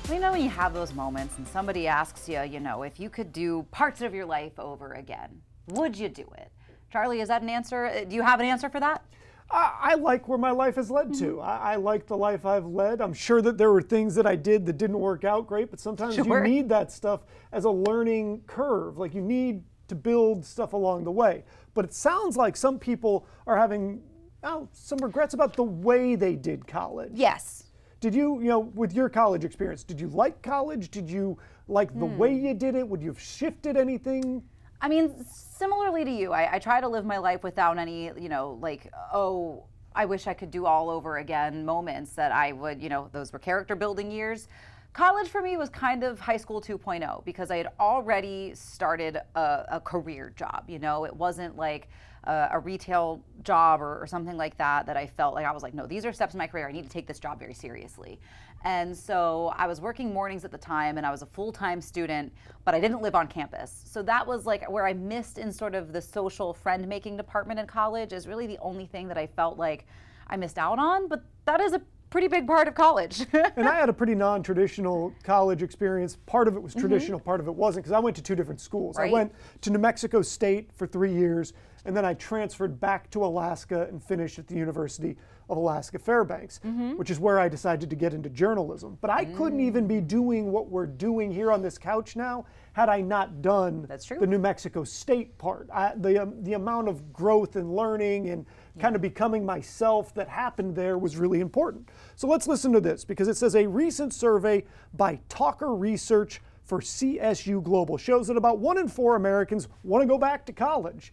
So, you know, when you have those moments and somebody asks you, if you could do parts of your life over again, would you do it? Charlie, is that an answer? Do you have an answer for that? I like where my life has led to. I like the life I've led. I'm sure that there were things that I did that didn't work out great, but sometimes you need that stuff as a learning curve. Like, you need to build stuff along the way. But it sounds like some people are having some regrets about the way they did college. Yes. Did you, with your college experience, did you like college? Did you like the way you did it? Would you have shifted anything? I mean, similarly to you, I try to live my life without any, I wish I could do all over again moments that I would, those were character building years. College for me was kind of high school 2.0 because I had already started a career job. It wasn't like a retail job or something like that I felt like I was like, no, these are steps in my career. I need to take this job very seriously. And so I was working mornings at the time and I was a full-time student, but I didn't live on campus. So that was like where I missed in sort of the social friend-making department in college is really the only thing that I felt like I missed out on, but that is a pretty big part of college. And I had a pretty non-traditional college experience. Part of it was traditional, part of it wasn't, because I went to two different schools. Right. I went to New Mexico State for 3 years, and then I transferred back to Alaska and finished at the University of Alaska Fairbanks, which is where I decided to get into journalism. But I couldn't even be doing what we're doing here on this couch now had I not done the New Mexico State part. The amount of growth and learning and kind of becoming myself that happened there was really important. So let's listen to this, because it says a recent survey by Talker Research for CSU Global shows that about 1 in 4 Americans want to go back to college.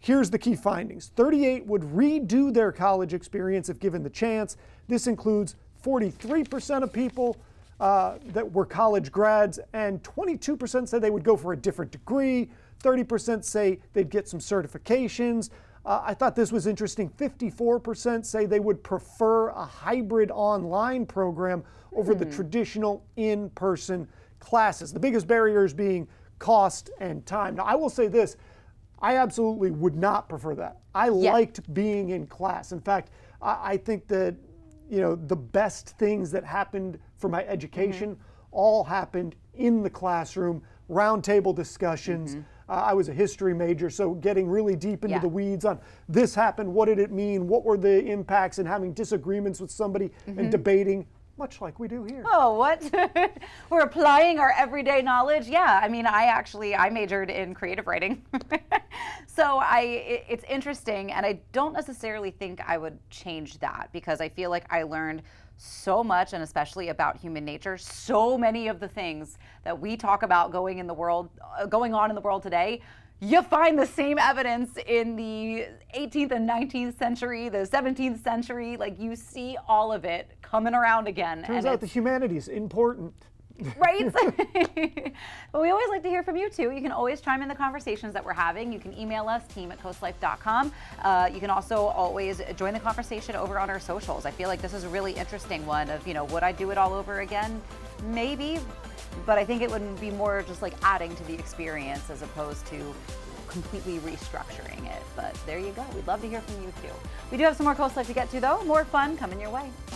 Here's the key findings. 38 would redo their college experience if given the chance. This includes 43% of people that were college grads, and 22% say they would go for a different degree. 30% say they'd get some certifications. I thought this was interesting. 54% say they would prefer a hybrid online program over the traditional in-person classes. The biggest barriers being cost and time. Now, I will say this. I absolutely would not prefer that. I liked being in class. In fact, I think that, the best things that happened for my education all happened in the classroom, roundtable discussions. I was a history major, so getting really deep into the weeds on this happened, what did it mean, what were the impacts, and having disagreements with somebody and debating, much like we do here. Oh, what? We're applying our everyday knowledge? Yeah, I mean, I majored in creative writing. So it's interesting, and I don't necessarily think I would change that because I feel like I learned so much, and especially about human nature, so many of the things that we talk about going on in the world today. You find the same evidence in the 18th and 19th century, the 17th century. Like, you see all of it coming around again. Turns out the humanities important. Right? But we always like to hear from you too. You can always chime in the conversations that we're having. You can email us, team@coastlife.com. You can also always join the conversation over on our socials. I feel like this is a really interesting one of, would I do it all over again? Maybe. But I think it would be more just like adding to the experience as opposed to completely restructuring it. But there you go. We'd love to hear from you too. We do have some more Coast Life to get to though. More fun coming your way.